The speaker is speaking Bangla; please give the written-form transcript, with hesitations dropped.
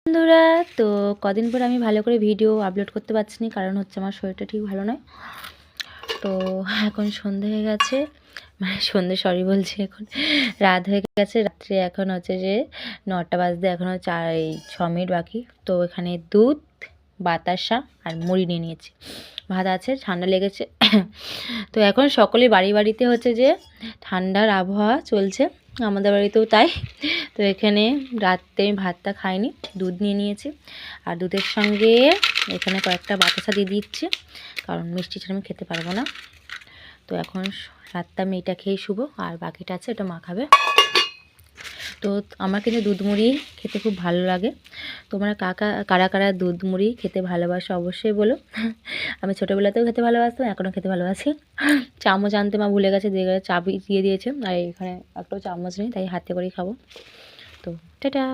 বন্ধুরা, তো কদিন পর আমি ভালো করে ভিডিও আপলোড করতে পারছি না, কারণ হচ্ছে আমার শরীরটা ঠিক ভালো নয়। তো এখন সন্ধে হয়ে গেছে, মানে সন্ধে সরি বলছি, এখন রাত হয়ে গেছে। রাত্রে এখন হচ্ছে যে 9টা বাজতে এখনও 6 মিনিট বাকি। তো এখানে দুধ, বাতাসা আর মুড়ি নিয়ে নিয়েছি। ভাত আছে, ঠান্ডা লেগেছে। তো এখন সকলে বাড়িতে হচ্ছে যে ঠান্ডার আবহাওয়া চলছে, আমাদের বাড়িতেও তাই। তো এখানে রাতে আমি ভাতটা খাইনি, দুধ নিয়ে নিয়েছি। আর দুধের সঙ্গে এখানে কয়েকটা বাতাসা দিয়ে দিচ্ছি, কারণ মিষ্টি ছাড়া আমি খেতে পারবো না। তো এখন রাতটা আমি এটা খেয়েই শুবো, আর বাকিটা আছে এটা মা খাবে। তো আমার কিন্তু দুধ মুড়ি খেতে খুব ভালো লাগে। তোমরা কারা কারা দুধ মুড়ি খেতে ভালোবাসো অবশ্যই বলো। আমি ছোটোবেলাতেও খেতে ভালোবাসতাম, এখনও খেতে ভালোবাসি। চামচ আনতে মা ভুলে গেছে, চাবি দিয়ে দিয়েছে, আর এখানে একটাও চামচ নেই, তাই হাতে করেই খাবো। তো টাটা।